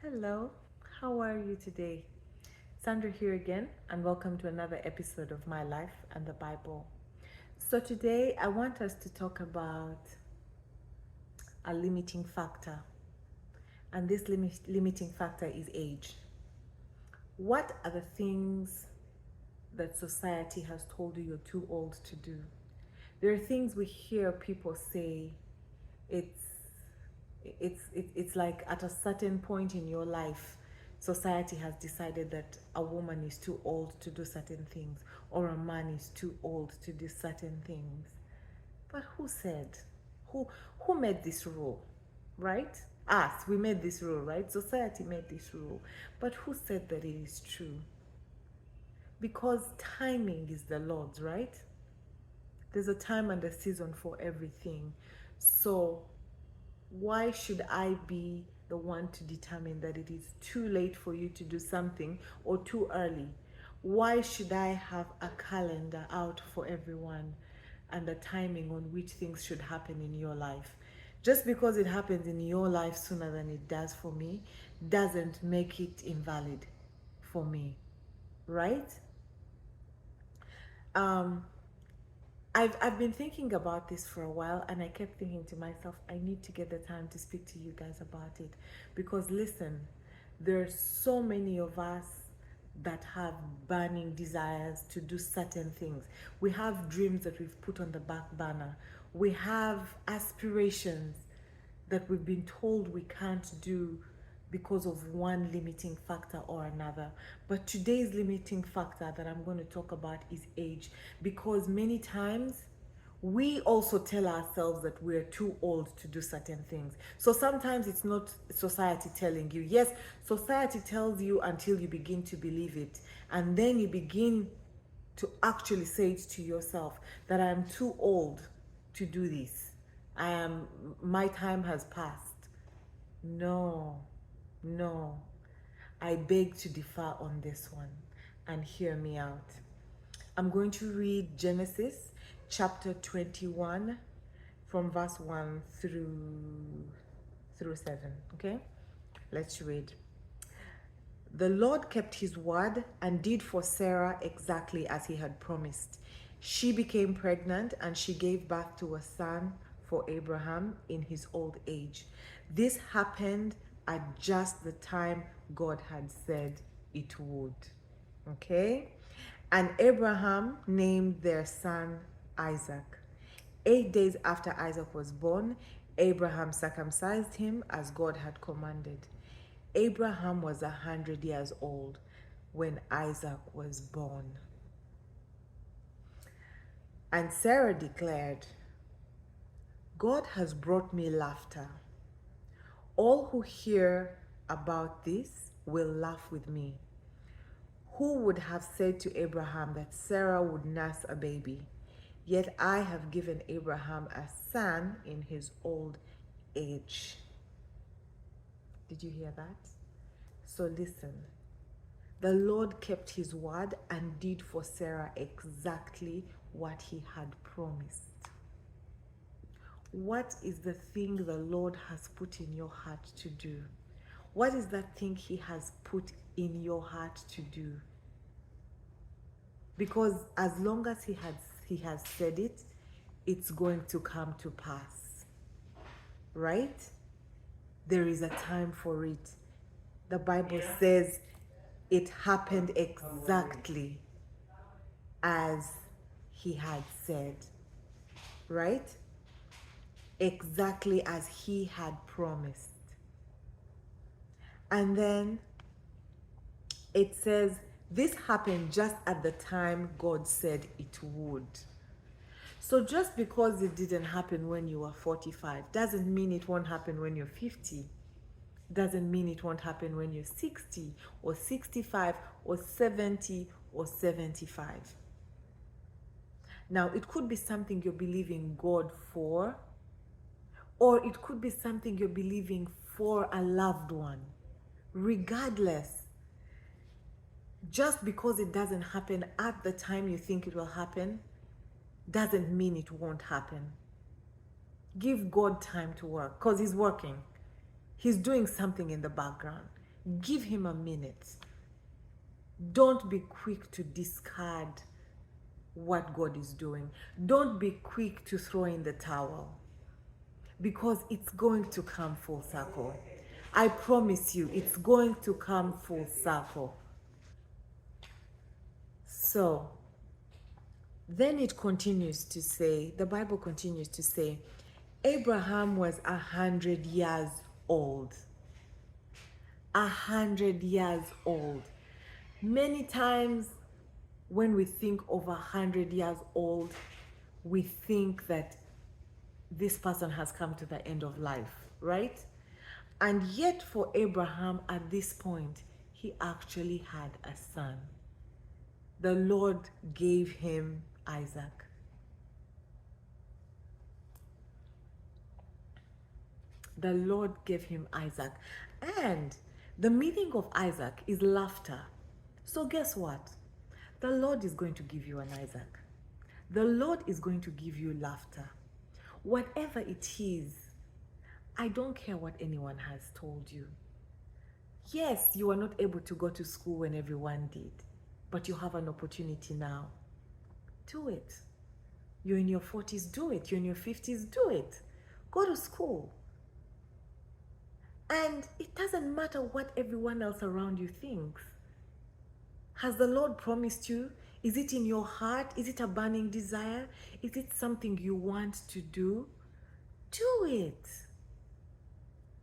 Hello, how are you today? Sandra here again, and welcome to another episode of My Life and the Bible. So, today I want us to talk about a limiting factor, and this limiting factor is age. What are the things that society has told you you're too old to do? There are things we hear people say. It's it's like at a certain point in your life, society has decided that a woman is too old to do certain things, or a man is too old to do certain things. But who said? who who made this rule? Right? Us, we made this rule, right? Society made this rule. But who said that it is true? Because timing is the Lord's, right? There's a time and a season for everything. So why should I be the one to determine that it is too late for you to do something or too early? Why should I have a calendar out for everyone and a timing on which things should happen in your life? Just because it happens in your life sooner than it does for me doesn't make it invalid for me, right? Um, I've been thinking about this for a while, and I kept thinking to myself, I need to get the time to speak to you guys about it. Because listen, there are so many of us that have burning desires to do certain things. We have dreams that we've put on the back burner. We have aspirations that we've been told we can't do because of one limiting factor or another. But today's limiting factor that I'm going to talk about is age, because many times we also tell ourselves that we're too old to do certain things. So sometimes it's not society telling you. Yes, society tells you until you begin to believe it. And then you begin to actually say it to yourself that I am too old to do this. My time has passed. No, no. I beg to differ on this one, and hear me out. I'm going to read Genesis chapter 21 from verse 1 through 7, okay? Let's read. The Lord kept his word and did for Sarah exactly as he had promised. She became pregnant and she gave birth to a son for Abraham in his old age. This happened at just the time God had said it would. Okay? And Abraham named their son Isaac. 8 days after Isaac was born, Abraham circumcised him as God had commanded. Abraham was 100 years old when Isaac was born. And Sarah declared, God has brought me laughter. All who hear about this will laugh with me. Who would have said to Abraham that Sarah would nurse a baby? Yet I have given Abraham a son in his old age. Did you hear that? So listen. The Lord kept his word and did for Sarah exactly what he had promised. What is the thing the Lord has put in your heart to do? What is that thing he has put in your heart to do? Because as long as he has said it, it's going to come to pass. Right? There is a time for it. The Bible says it happened exactly as he had said. Right? Exactly as he had promised. And then it says this happened just at the time God said it would. So just because it didn't happen when you were 45 doesn't mean it won't happen when you're 50. Doesn't mean it won't happen when you're 60 or 65 or 70 or 75. Now, it could be something you're believing God for, or it could be something you're believing for a loved one. Regardless, just because it doesn't happen at the time you think it will happen doesn't mean it won't happen. Give God time to work, because he's working. He's doing something in the background. Give him a minute. Don't be quick to discard what God is doing. Don't be quick to throw in the towel, because it's going to come full circle. I promise you, it's going to come full circle. So then it continues to say, the Bible continues to say, Abraham was 100 years old. 100 years old. Many times when we think of 100 years old, we think that this person has come to the end of life, right? And yet for Abraham at this point, he actually had a son. The Lord gave him Isaac. The Lord gave him Isaac. And the meaning of Isaac is laughter. So guess what? The Lord is going to give you an Isaac. The Lord is going to give you laughter. Whatever it is, I don't care what anyone has told you. Yes, you are not able to go to school when everyone did, but you have an opportunity now. Do it. You're in your 40s, do it. You're in your 50s, do it. Go to school. And it doesn't matter what everyone else around you thinks. Has the Lord promised you? Is it in your heart? Is it a burning desire? Is it something you want to do? Do it.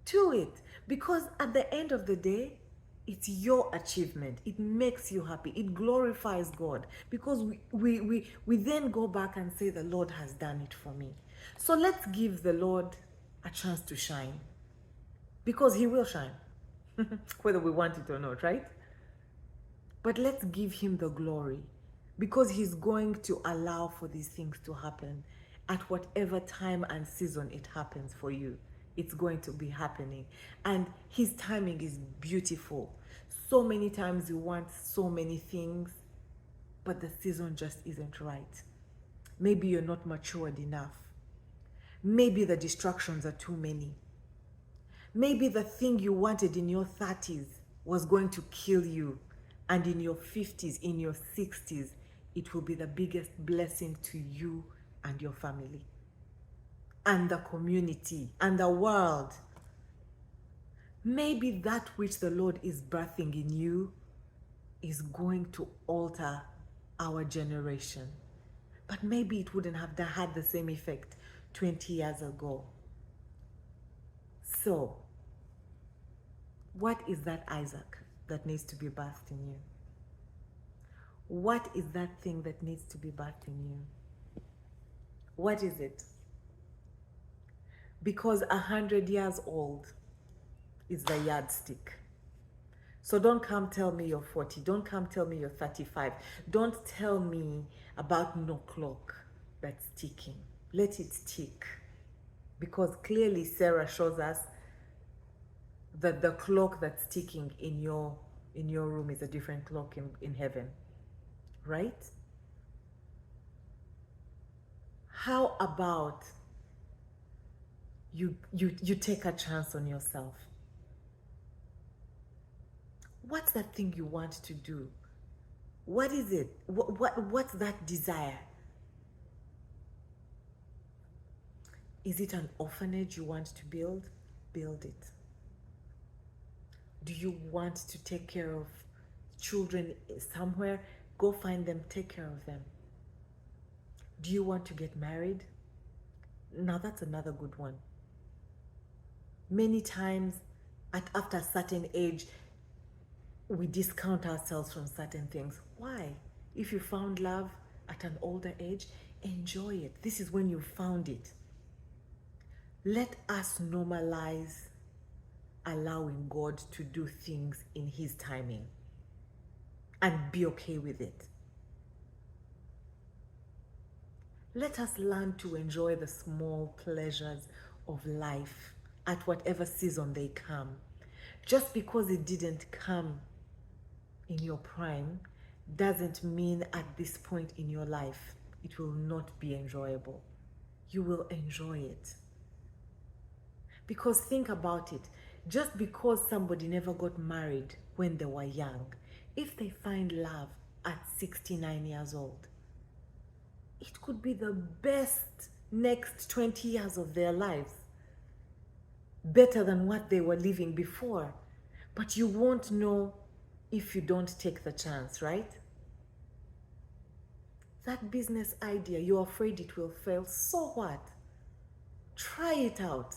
Do it. Because at the end of the day, it's your achievement. It makes you happy. It glorifies God. Because we then go back and say, the Lord has done it for me. So let's give the Lord a chance to shine. Because he will shine. Whether we want it or not, right? But let's give him the glory, because he's going to allow for these things to happen at whatever time and season it happens for you. It's going to be happening. And his timing is beautiful. So many times you want so many things, but the season just isn't right. Maybe you're not matured enough. Maybe the distractions are too many. Maybe the thing you wanted in your 30s was going to kill you. And in your 50s, in your 60s, it will be the biggest blessing to you and your family, and the community, and the world. Maybe that which the Lord is birthing in you is going to alter our generation. But maybe it wouldn't have had the same effect 20 years ago. So, what is that Isaac that needs to be birthed in you? What is that thing that needs to be birthed in you? What is it? Because 100 years old is the yardstick. So don't come tell me you're 40. Don't come tell me you're 35. Don't tell me about no clock that's ticking. Let it tick. Because clearly Sarah shows us that the clock that's ticking in your room is a different clock in heaven, right? How about you take a chance on yourself? What's that thing you want to do? What is it? What's that desire? Is it an orphanage you want to build? Build it. Do you want to take care of children somewhere? Go find them, take care of them. Do you want to get married? Now that's another good one. Many times after a certain age, we discount ourselves from certain things. Why? If you found love at an older age, enjoy it. This is when you found it. Let us normalize allowing God to do things in his timing and be okay with it. Let us learn to enjoy the small pleasures of life at whatever season they come. Just because it didn't come in your prime doesn't mean at this point in your life it will not be enjoyable. You will enjoy it. Because think about it. just because somebody never got married when they were young, if they find love at 69 years old, it could be the best next 20 years of their lives, better than what they were living before. But you won't know if you don't take the chance, right? That business idea, you're afraid it will fail. So what? Try it out.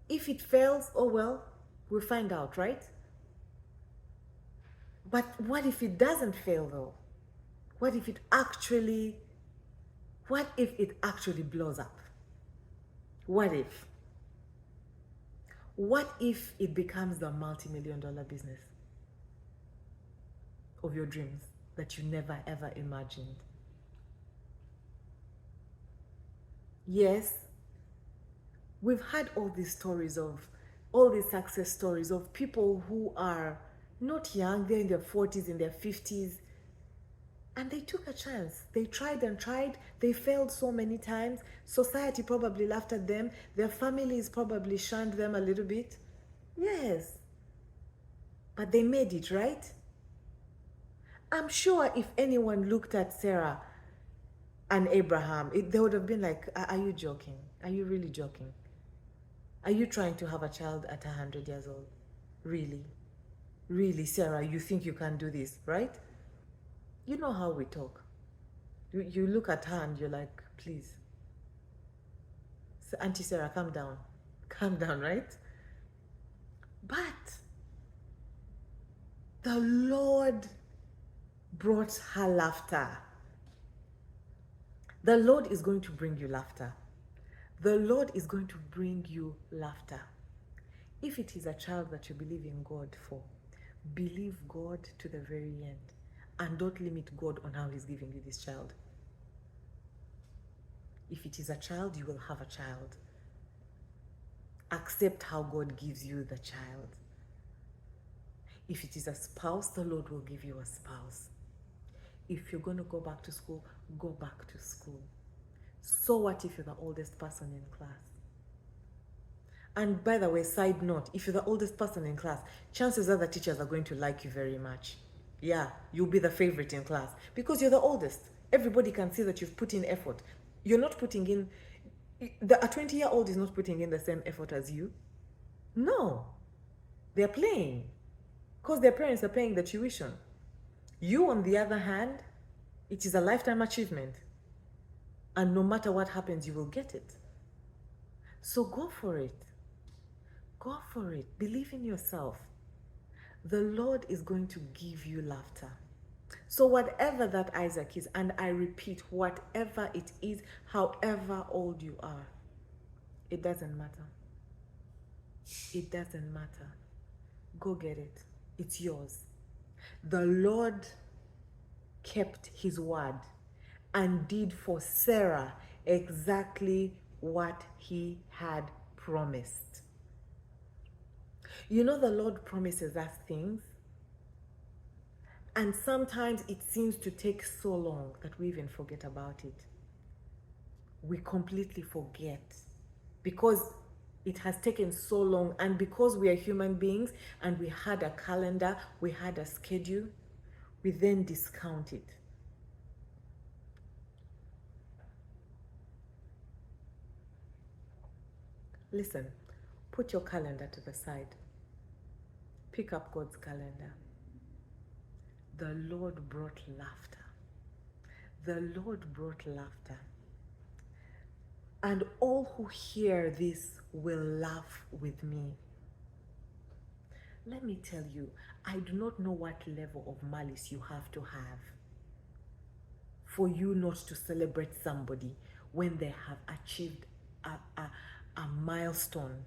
If it fails, oh well, we'll find out, right? But what if it doesn't fail though? What if it actually blows up? What if? What if it becomes the multi-million-dollar business of your dreams that you never ever imagined? Yes, we've had all these success stories of people who are not young, they're in their 40s, in their 50s, and they took a chance. They tried and tried. They failed so many times. Society probably laughed at them. Their families probably shunned them a little bit. Yes. But they made it, right? I'm sure if anyone looked at Sarah and Abraham, they would have been like, are you joking? Are you really joking? Are you trying to have a child at 100 years old? Really? Really, Sarah, you think you can do this, right? You know how we talk. You look at her and you're like, please. So, Auntie Sarah, calm down. Calm down, right? But the Lord brought her laughter. The Lord is going to bring you laughter. The Lord is going to bring you laughter. If it is a child that you believe in God for, believe God to the very end. And don't limit God on how He's giving you this child. If it is a child, you will have a child. Accept how God gives you the child. If it is a spouse, the Lord will give you a spouse. If you're going to go back to school, go back to school. So what if you're the oldest person in class? And by the way, side note, if you're the oldest person in class, chances are the teachers are going to like you very much. Yeah, you'll be the favorite in class because you're the oldest. Everybody can see that you've put in effort. You're not putting in, a 20-year-old is not putting in the same effort as you. No, they're playing because their parents are paying the tuition. You, on the other hand, it is a lifetime achievement. And no matter what happens, you will get it. So go for it. Go for it. Believe in yourself. The Lord is going to give you laughter. So whatever that Isaac is, and I repeat, whatever it is, however old you are, it doesn't matter. It doesn't matter. Go get it. It's yours. The Lord kept His word and did for Sarah exactly what He had promised. You know, the Lord promises us things, and sometimes it seems to take so long that we even forget about it. We completely forget because it has taken so long, and because we are human beings and we had a calendar, we had a schedule, we then discount it. Listen, put your calendar to the side. Pick up God's calendar. The Lord brought laughter. The Lord brought laughter. And all who hear this will laugh with me. Let me tell you, I do not know what level of malice you have to have for you not to celebrate somebody when they have achieved a milestone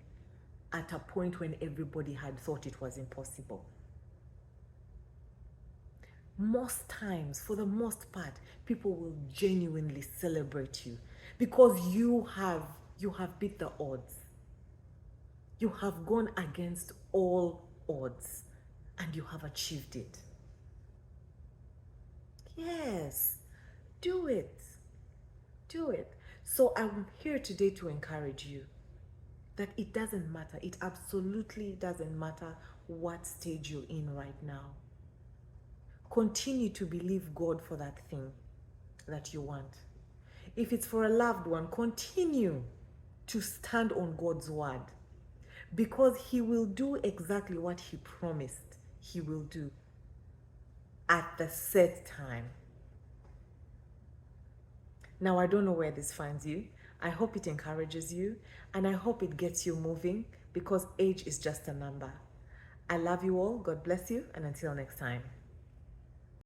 at a point when everybody had thought it was impossible. Most times, for the most part, people will genuinely celebrate you because you have beat the odds. You have gone against all odds and you have achieved it. Yes, do it. Do it. So I'm here today to encourage you that it doesn't matter. It absolutely doesn't matter what stage you're in right now. Continue to believe God for that thing that you want. If it's for a loved one, continue to stand on God's word, because He will do exactly what He promised He will do at the set time. Now, I don't know where this finds you. I hope it encourages you, and I hope it gets you moving, because age is just a number. I love you all. God bless you, and until next time.